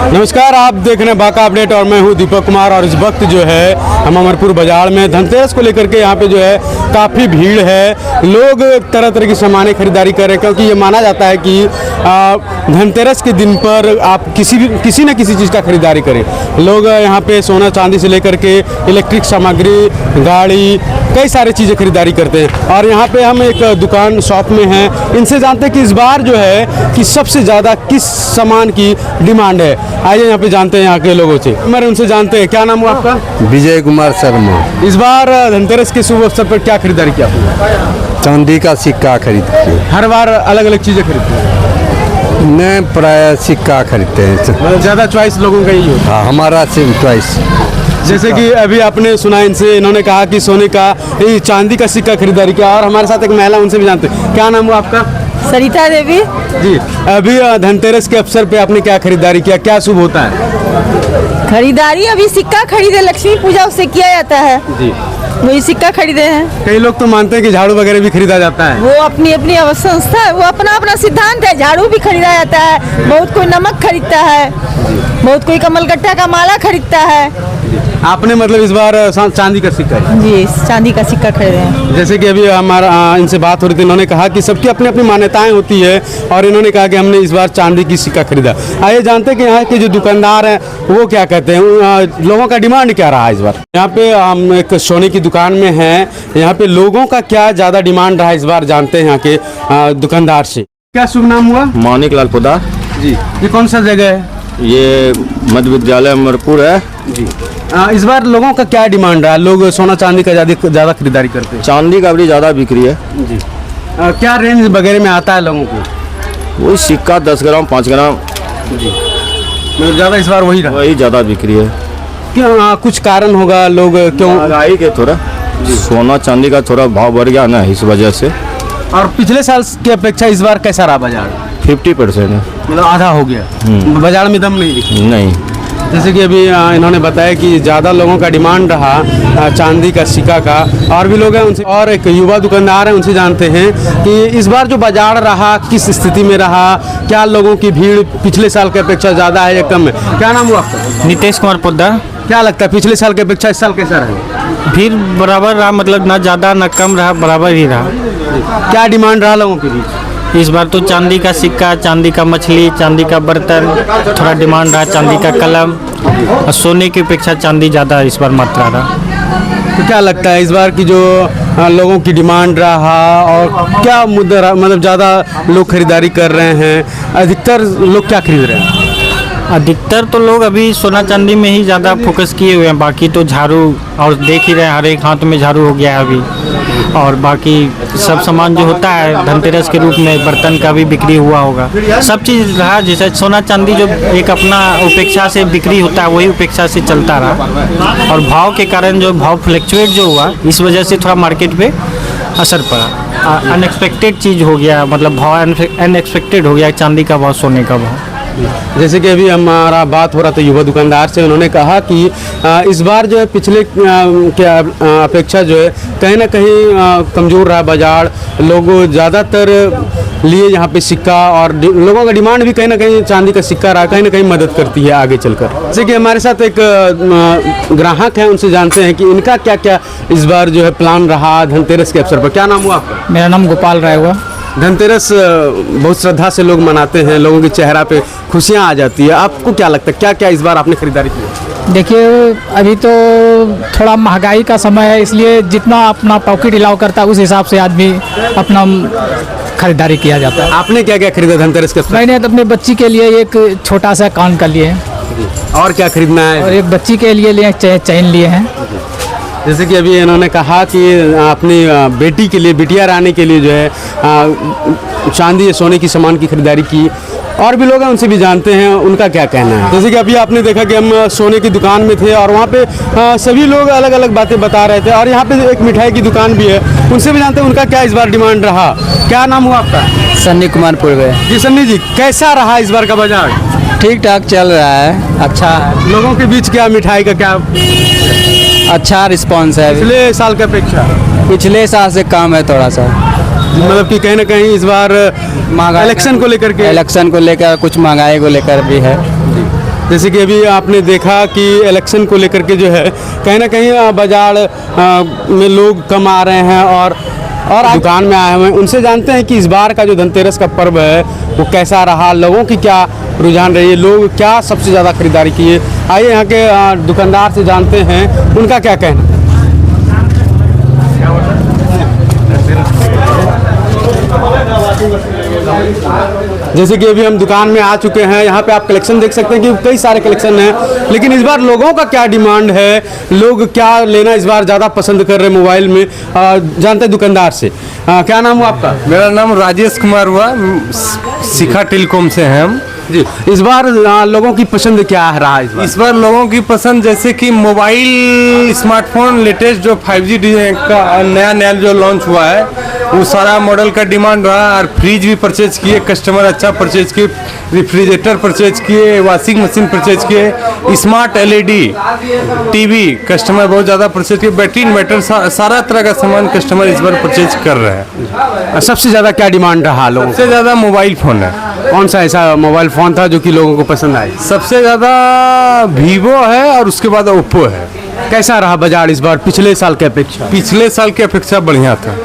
नमस्कार, आप देख रहे हैं बांका अपडेट और मैं हूं दीपक कुमार। और इस वक्त जो है हम अमरपुर बाजार में धनतेरस को लेकर के यहाँ पे जो है काफ़ी भीड़ है। लोग तरह तरह की सामानें खरीदारी कर रहे हैं, क्योंकि ये माना जाता है कि धनतेरस के दिन पर आप किसी न किसी चीज़ का खरीदारी करें। लोग यहाँ पे सोना चांदी से लेकर के इलेक्ट्रिक सामग्री, गाड़ी, कई सारी चीज़ें खरीदारी करते हैं। और यहाँ पे हम एक दुकान शॉप में हैं, इनसे जानते हैं कि इस बार जो है कि सबसे ज़्यादा किस सामान की डिमांड है। आइए यहाँ पे जानते हैं यहाँ के लोगों से। मैं उनसे जानते हैं, क्या नाम हुआ आपका? विजय कुमार शर्मा। इस बार धनतेरस के शुभ अवसर पर क्या खरीदारी किया? चांदी का सिक्का खरीदते हैं। हर बार अलग अलग चीज़ें खरीदते हैं? मैं प्राय सिक्का खरीदते हैं। मतलब ज़्यादा चॉइस लोगों का यही होता है? हाँ, हमारा चॉइस। जैसे कि अभी आपने सुना इनसे, इन्होंने कहा कि सोने का चांदी का सिक्का खरीदारी किया। और हमारे साथ एक महिला, उनसे भी जानते हैं, क्या नाम हुआ आपका? सरिता देवी जी। अभी धनतेरस के अवसर पे आपने क्या खरीदारी किया, क्या शुभ होता है? खरीदारी अभी सिक्का खरीदे, लक्ष्मी पूजा उससे किया जाता है जी, वही सिक्का खरीदे हैं। कई लोग तो मानते हैं कि झाड़ू वगैरह भी खरीदा जाता है। वो अपनी अपनी संस्था है, वो अपना अपना सिद्धांत है। झाड़ू भी खरीदा जाता है, बहुत कोई नमक खरीदता है, बहुत कोई कमलगट्टा का माला खरीदता है। आपने मतलब इस बार चांदी का सिक्का? जी, चांदी का सिक्का खरीदे हैं। जैसे कि अभी हमारा इनसे बात हो रही थी, इन्होंने कहा कि सबकी अपनी अपनी मान्यताएं होती है, और इन्होंने कहा कि हमने इस बार चांदी की सिक्का खरीदा। आइए जानते हैं कि यहाँ के जो दुकानदार हैं वो क्या कहते हैं, लोगों का डिमांड क्या रहा इस बार। यहाँ पे हम एक सोने की दुकान में हैं, यहाँ पे लोगों का क्या ज़्यादा डिमांड रहा इस बार, जानते हैं यहाँ के दुकानदार से। क्या शुभ नाम हुआ? मानिक लाल पुदा जी। ये कौन सा जगह है? ये मध्य विद्यालय अमरपुर है जी। इस बार लोगों का क्या डिमांड रहा? लोग सोना चांदी का ज़्यादा खरीदारी करते हैं? चांदी का भी ज़्यादा बिक्री है जी। क्या रेंज वगैरह में आता है लोगों को? वही सिक्का 10 ग्राम 5 ग्राम जी। मतलब ज़्यादा इस बार वही रहा? वही ज़्यादा बिक्री है। क्यों? कुछ कारण होगा, लोग क्यों? महंगाई के थोड़ा सोना चांदी का थोड़ा भाव बढ़ गया ना, इस वजह से। और पिछले साल की अपेक्षा इस बार कैसा रहा बाजार? 50% है, मतलब आधा हो गया। बाजार में दम नहीं दिखा? नहीं। जैसे कि अभी इन्होंने बताया कि ज़्यादा लोगों का डिमांड रहा चांदी का सिक्का का। और भी लोग हैं उनसे, और एक युवा दुकानदार हैं, उनसे जानते हैं कि इस बार जो बाजार रहा किस स्थिति में रहा, क्या लोगों की भीड़ पिछले साल की अपेक्षा ज़्यादा है या कम है? क्या नाम हुआ आपका? नितेश कुमार पोद्दार। क्या लगता है पिछले साल की अपेक्षा इस साल कैसा रहा? भीड़ बराबर रहा, मतलब ना ज़्यादा ना कम रहा, बराबर ही रहा। क्या डिमांड रहा लोगों के बीच? इस बार तो चांदी का सिक्का, चांदी का मछली, चांदी का बर्तन थोड़ा डिमांड रहा, चांदी का कलम, और सोने की अपेक्षा चांदी ज़्यादा इस बार मात्रा रहा। तो क्या लगता है इस बार की जो लोगों की डिमांड रहा, और क्या मुद्दा रहा, मतलब ज़्यादा लोग खरीदारी कर रहे हैं? अधिकतर लोग क्या खरीद रहे हैं? अधिकतर तो लोग अभी सोना चांदी में ही ज़्यादा फोकस किए हुए हैं। बाकी तो झाड़ू, और देख ही रहे हैं हर एक हाथ में झाड़ू हो गया है अभी। और बाकी सब सामान जो होता है धनतेरस के रूप में, बर्तन का भी बिक्री हुआ होगा, सब चीज़ रहा। जैसे सोना चांदी जो एक अपना उपेक्षा से बिक्री होता है, वही उपेक्षा से चलता रहा। और भाव के कारण जो भाव फ्लक्चुएट जो हुआ, इस वजह से थोड़ा मार्केट पे असर पड़ा। अनएक्सपेक्टेड चीज़ हो गया, मतलब भाव अनएक्सपेक्टेड हो गया चांदी का भाव, सोने का भाव। जैसे कि अभी हमारा बात हो रहा था युवा दुकानदार से, उन्होंने कहा कि इस बार जो है पिछले के अपेक्षा जो है कहीं ना कहीं कमज़ोर रहा बाजार। लोग ज़्यादातर लिए यहाँ पे सिक्का, और लोगों का डिमांड भी कहीं ना कहीं चांदी का सिक्का रहा, कहीं ना कहीं मदद करती है आगे चलकर। जैसे कि हमारे साथ एक ग्राहक हैं, उनसे जानते हैं कि इनका क्या क्या इस बार जो है प्लान रहा धनतेरस के अवसर पर। क्या नाम हुआ आपका? मेरा नाम गोपाल राय हुआ। धनतेरस बहुत श्रद्धा से लोग मनाते हैं, लोगों के चेहरा पे खुशियाँ आ जाती है। आपको क्या लगता है क्या क्या इस बार आपने खरीदारी की? देखिए, अभी तो थोड़ा महंगाई का समय है, इसलिए जितना अपना पॉकेट अलाउ करता है उस हिसाब से आदमी अपना खरीदारी किया जाता है। आपने क्या क्या खरीदा धनतेरस के? मैंने तो अपने बच्ची के लिए एक छोटा सा कान का लिए हैं। और क्या खरीदना है? और एक बच्ची के लिए चैन लिए हैं। जैसे कि अभी इन्होंने कहा कि अपनी बेटी के लिए, बिटिया रानी के लिए जो है चांदी या सोने की सामान की खरीदारी की। और भी लोग हैं, उनसे भी जानते हैं उनका क्या कहना है। जैसे कि अभी आपने देखा कि हम सोने की दुकान में थे, और वहाँ पे सभी लोग अलग अलग बातें बता रहे थे। और यहाँ पे एक मिठाई की दुकान भी है, उनसे भी जानते हैं उनका क्या इस बार डिमांड रहा। क्या नाम हुआ आपका? सन्नी कुमार पूर्वे। जी सन्नी जी, कैसा रहा इस बार का बाजार? ठीक ठाक चल रहा है, अच्छा है। लोगों के बीच क्या मिठाई का क्या अच्छा रिस्पांस है? पिछले साल की अपेक्षा पिछले साल से कम है थोड़ा सा। मतलब कि कहीं ना कहीं इस बार महंगाई इलेक्शन को लेकर के, कुछ महंगाई को लेकर भी है। जैसे कि अभी आपने देखा कि इलेक्शन को लेकर के जो है कहीं ना कहीं बाजार में लोग कम आ रहे हैं और दुकान में आए हुए हैं। उनसे जानते हैं कि इस बार का जो धनतेरस का पर्व है वो कैसा रहा, लोगों की क्या रुझान रही है, लोग क्या सबसे ज़्यादा खरीदारी किए। आइए यहाँ के दुकानदार से जानते हैं उनका क्या कहना। जैसे कि अभी हम दुकान में आ चुके हैं, यहाँ पे आप कलेक्शन देख सकते हैं कि कई सारे कलेक्शन हैं, लेकिन इस बार लोगों का क्या डिमांड है, लोग क्या लेना इस बार ज़्यादा पसंद कर रहे हैं मोबाइल में, जानते हैं दुकानदार से। क्या नाम हुआ आपका? मेरा नाम राजेश कुमार हुआ, शिखा टेलीकॉम से हैं हम जी। इस बार लोगों की पसंद क्या रहा इस बार लोगों की पसंद जैसे कि मोबाइल स्मार्टफोन लेटेस्ट जो 5G का नया जो लॉन्च हुआ है वो सारा मॉडल का डिमांड रहा। और फ्रिज भी परचेज किए कस्टमर, अच्छा परचेज किए, रेफ्रिजरेटर परचेज किए, वॉशिंग मशीन परचेज किए, स्मार्ट LED टीवी कस्टमर बहुत ज़्यादा परचेज किए, बैटरी इन्वर्टर सारा तरह का सामान कस्टमर इस बार परचेज कर रहे हैं। सबसे ज़्यादा क्या डिमांड रहा लोगों? सबसे ज़्यादा मोबाइल फ़ोन है। कौन सा ऐसा मोबाइल फ़ोन था जो कि लोगों को पसंद आया? सबसे ज़्यादा वीवो है और उसके बाद ओप्पो है। कैसा रहा बाजार इस बार पिछले साल के अपेक्षा? पिछले साल की अपेक्षा बढ़िया था।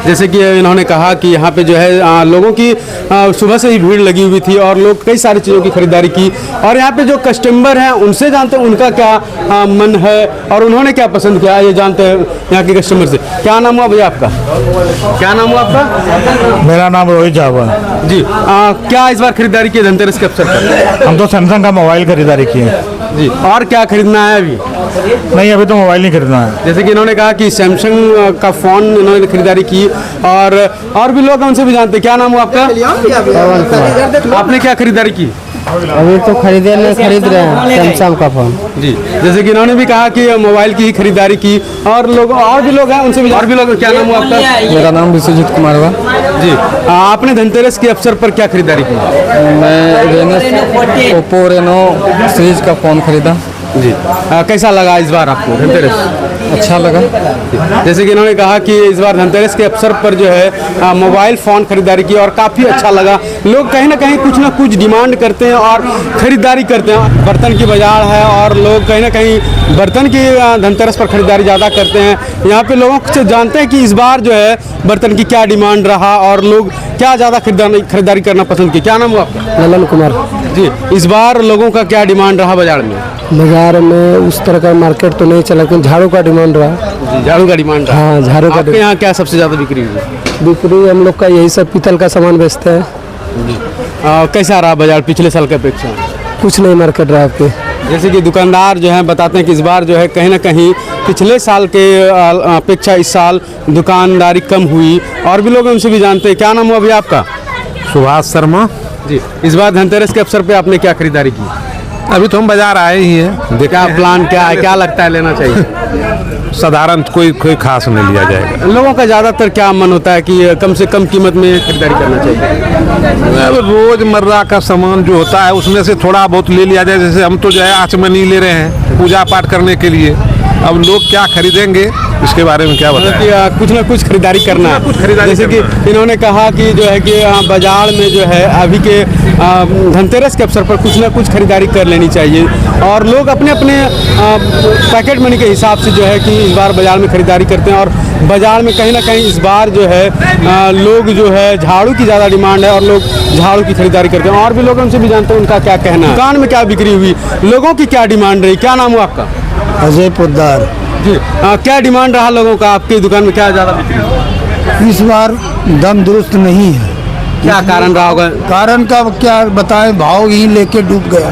जैसे कि इन्होंने कहा कि यहाँ पे जो है लोगों की सुबह से ही भीड़ लगी हुई थी और लोग कई सारी चीज़ों की खरीदारी की। और यहाँ पे जो कस्टमर हैं उनसे जानते हैं उनका क्या मन है और उन्होंने क्या पसंद किया, ये जानते हैं यहाँ के कस्टमर से। क्या नाम हुआ भैया आपका? क्या नाम हुआ आपका? मेरा नाम रोहित जावा जी। क्या इस बार खरीदारी की धनतेरस के अवसर पर? हम तो सैमसंग का मोबाइल खरीदारी किए जी। और क्या खरीदना है अभी? नहीं, अभी तो मोबाइल नहीं खरीदना है। जैसे कि इन्होंने कहा कि सैमसंग का फ़ोन इन्होंने खरीदारी की और भी लोग उनसे भी जानते हैं। क्या नाम हुआ आपका? आपने क्या खरीदारी की? अभी तो खरीद रहे हैं सैमसंग का फोन जी। जैसे कि इन्होंने भी कहा कि मोबाइल की ही खरीदारी की और भी लोग हैं उनसे भी और भी लोग। क्या नाम हुआ आपका? मेरा नाम विश्वजीत कुमार हुआ जी। आपने धनतेरस के अवसर पर क्या खरीदारी की? मैं ओप्पो रेनो सीरीज का फ़ोन खरीदा जी। कैसा लगा इस बार आपको धनतेरस? अच्छा लगा। जैसे कि इन्होंने कहा कि इस बार धनतेरस के अवसर पर जो है मोबाइल फ़ोन खरीदारी की और काफ़ी अच्छा लगा। लोग कहीं ना कुछ डिमांड करते हैं और ख़रीदारी करते हैं। बर्तन की बाजार है और लोग कहीं ना कहीं बर्तन की धनतेरस पर ख़रीदारी ज़्यादा करते हैं। यहाँ पे लोगों से जानते हैं कि इस बार जो है बर्तन की क्या डिमांड रहा और लोग क्या ज़्यादा खरीदारी करना पसंद किए। क्या नाम हुआ आपका? ललन कुमार जी। इस बार लोगों का क्या डिमांड रहा बाजार में? बाजार में उस तरह का मार्केट तो नहीं चला, लेकिन झाड़ू का डिमांड रहा। जी, झाड़ू का डिमांड रहा। हाँ, झाड़ू का आपके यहाँ क्या सबसे ज़्यादा बिक्री हुई? बिक्री हम लोग का यही सब पीतल का सामान बेचते हैं। कैसा रहा बाजार पिछले साल की अपेक्षा? कुछ नहीं मार्केट रहा आपके। जैसे कि दुकानदार जो हैं बताते हैं कि इस बार जो है कहीं ना कहीं पिछले साल के अपेक्षा इस साल दुकानदारी कम हुई और भी लोग उनसे भी जानते हैं। क्या नाम हुआ भैया आपका? सुभाष शर्मा जी। इस बार धनतेरस के अवसर पे आपने क्या खरीदारी की? अभी तो हम बाजार आए ही हैं। क्या प्लान क्या है, क्या लगता है लेना चाहिए? साधारण कोई खास नहीं लिया जाएगा। लोगों का ज़्यादातर क्या मन होता है कि कम से कम कीमत में खरीदारी करना चाहिए? रोजमर्रा का सामान जो होता है उसमें से थोड़ा बहुत ले लिया जाए। जैसे हम तो जो है आचमनी ले रहे हैं पूजा पाठ करने के लिए। अब लोग क्या खरीदेंगे इसके बारे में क्या बताएं? कि कुछ ना कुछ खरीदारी करना है। जैसे कि इन्होंने कहा कि जो है कि बाजार में जो है अभी के धनतेरस के अवसर पर कुछ ना कुछ खरीदारी कर लेनी चाहिए और लोग अपने अपने पैकेट मनी के हिसाब से जो है कि इस बार बाजार में खरीदारी करते हैं। और बाजार में कहीं ना कहीं इस बार जो है लोग जो है झाड़ू की ज़्यादा डिमांड है और लोग झाड़ू की खरीदारी करते हैं। और भी लोग उनसे भी जानते हैं उनका क्या कहना है। दुकान में क्या बिक्री हुई, लोगों की क्या डिमांड रही? क्या नाम हुआ आपका? अजय पोद्दार जी। क्या डिमांड रहा लोगों का? आपकी दुकान में क्या ज़्यादा बिक्री? इस बार दम दुरुस्त नहीं है। क्या कारण रहा होगा? कारण का क्या बताएं, भाव ही लेके डूब गया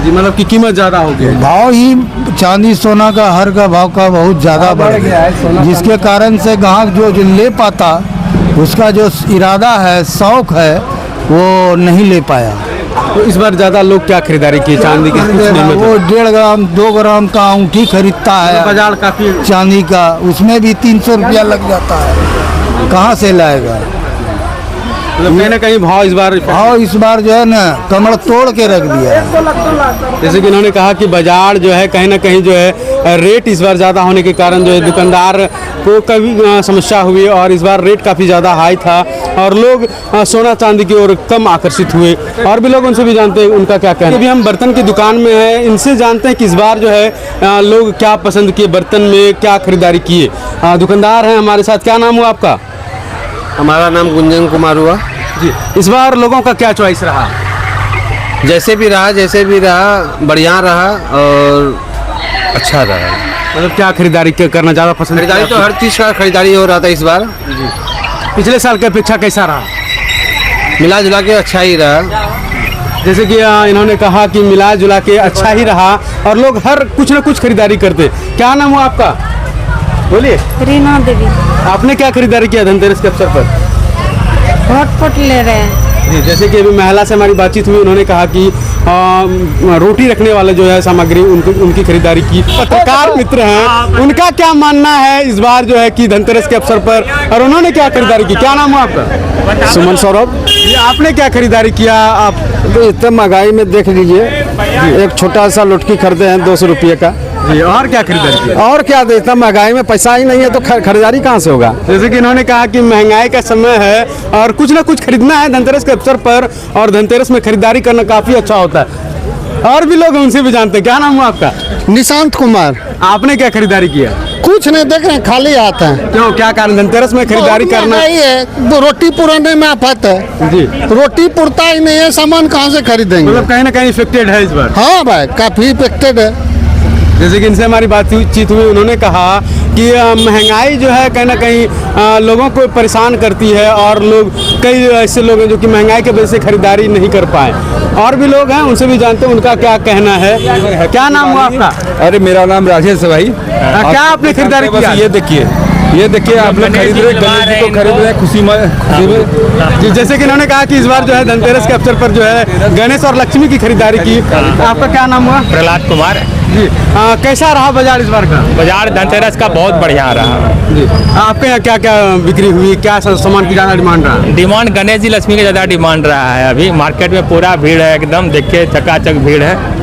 जी। मतलब कि कीमत ज़्यादा हो गई? भाव ही चांदी सोना का हर का भाव का बहुत ज़्यादा बढ़ गया है, जिसके कारण से ग्राहक जो ले पाता उसका जो इरादा है, शौक है, वो नहीं ले पाया। तो इस बार ज़्यादा लोग क्या खरीदारी की चांदी की? वो 1.5 ग्राम 2 ग्राम का अंगूठी खरीदता है बाजार काफ़ी चांदी का, उसमें भी 300 रुपया लग जाता है। कहाँ से लाएगा? मतलब कहीं ना कहीं भाव इस बार भाव इस बार जो है ना कमर तोड़ के रख दिया है। जैसे कि इन्होंने कहा कि बाजार जो है कहीं ना कहीं जो है रेट इस बार ज़्यादा होने के कारण जो है दुकानदार को कभी समस्या हुई और इस बार रेट काफ़ी ज़्यादा हाई था और लोग सोना चांदी की ओर कम आकर्षित हुए। और भी लोग उनसे भी जानते हैं उनका क्या कहना है। अभी हम बर्तन की दुकान में हैं, इनसे जानते हैं कि इस बार जो है लोग क्या पसंद किए, बर्तन में क्या खरीदारी किए। दुकानदार हैं हमारे साथ। क्या नाम हुआ आपका? हमारा नाम गुंजन कुमार हुआ जी। इस बार लोगों का क्या चॉइस रहा? जैसे भी रहा बढ़िया रहा और अच्छा रहा। मतलब क्या खरीदारी करना ज़्यादा पसंद? खरीदारी तो हर चीज़ का खरीदारी हो रहा था इस बार। पिछले साल की अपेक्षा कैसा रहा? मिला जुला के अच्छा ही रहा। जैसे कि इन्होंने कहा कि मिला जुला के अच्छा ही रहा और लोग हर कुछ ना कुछ खरीदारी करते। क्या नाम हुआ आपका? बोलिए। रीना देवी। आपने क्या खरीदारी किया धनतेरस के अवसर पर? हॉटपॉट ले रहे हैं। जी, जैसे कि अभी महिला से हमारी बातचीत हुई, उन्होंने कहा कि रोटी रखने वाले जो है सामग्री उनकी खरीदारी की। पत्रकार मित्र हैं, उनका क्या मानना है इस बार जो है कि धनतेरस के अवसर पर और उन्होंने क्या खरीदारी की? क्या नाम हुआ आपका? सुमन सौरभ। ये आपने क्या खरीदारी किया? आप तो इतना महंगाई में देख लीजिए, एक छोटा सा लुटकी खरीदे हैं 200 रुपये का। जी, और क्या खरीदारी किया? और क्या दे, इतना महंगाई में पैसा ही नहीं है तो खरीदारी कहाँ से होगा। जैसे कि इन्होंने कहा कि महंगाई का समय है और कुछ ना कुछ खरीदना है धनतेरस के अवसर पर और धनतेरस में खरीदारी करना काफ़ी अच्छा होता है। और भी लोग उनसे भी जानते हैं। क्या नाम हुआ आपका? निशांत कुमार। आपने क्या खरीदारी किया? कुछ नहीं, देख रहे हैं खाली हाथ है। क्यों, क्या कारण? धनतेरस में खरीदारी करना नहीं है, तो रोटी पुराने में आफत है जी। रोटी पुरता ही नहीं है, सामान कहाँ से खरीदेंगे। मतलब कहीं ना कहीं इफेक्टेड है इस बार। हाँ भाई, काफी इफेक्टेड है। जैसे कि इनसे हमारी बातचीत हुई, उन्होंने कहा कि महंगाई जो है कहीं ना कहीं लोगों को परेशान करती है और लोग कई ऐसे लोग हैं जो कि महंगाई की वजह से खरीदारी नहीं कर पाए। और भी लोग हैं, उनसे भी जानते हैं उनका क्या कहना है। क्या नाम हुआ आपका? अरे मेरा नाम राजेश है भाई। क्या आपने खरीदारी किया? ये देखिए आप लोग खरीद रहे, गणेश जी को खरीद रहे, खुशी में। जी, जैसे कि इन्होंने कहा कि इस बार जो है धनतेरस के अवसर पर जो है गणेश और लक्ष्मी की खरीदारी की। आपका क्या नाम हुआ? प्रहलाद कुमार जी। कैसा रहा बाजार इस बार का? बाजार धनतेरस का बहुत बढ़िया रहा जी। आपके यहाँ क्या क्या बिक्री हुई? क्या सामान की ज़्यादा डिमांड रहा? डिमांड गणेश जी लक्ष्मी का ज़्यादा डिमांड रहा है। अभी मार्केट में पूरा भीड़ है, एकदम देखिए चकाचक भीड़ है।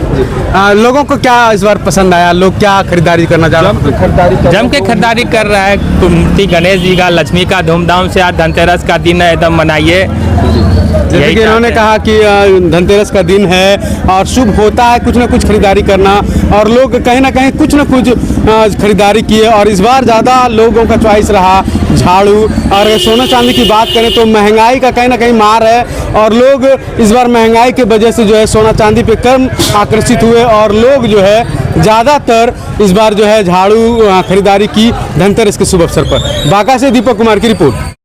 लोगों को क्या इस बार पसंद आया? लोग क्या खरीदारी करना चाह रहे हैं? जम के खरीदारी कर रहा है। मूर्ति गणेश जी का, लक्ष्मी का धूमधाम से आज धनतेरस का दिन है, एकदम मनाइए। जैसे कि इन्होंने कहा कि धनतेरस का दिन है और शुभ होता है कुछ ना कुछ खरीदारी करना और लोग कहीं ना कहीं कुछ ना कुछ खरीदारी किए। और इस बार ज़्यादा लोगों का चॉइस रहा झाड़ू। और अगर सोना चांदी की बात करें तो महंगाई का कहीं ना कहीं मार है और लोग इस बार महंगाई की वजह से जो है सोना चांदी पे कम आकर्षित हुए और लोग जो है ज़्यादातर इस बार जो है झाड़ू खरीदारी की धनतेरस के शुभ अवसर पर। बांका से दीपक कुमार की रिपोर्ट।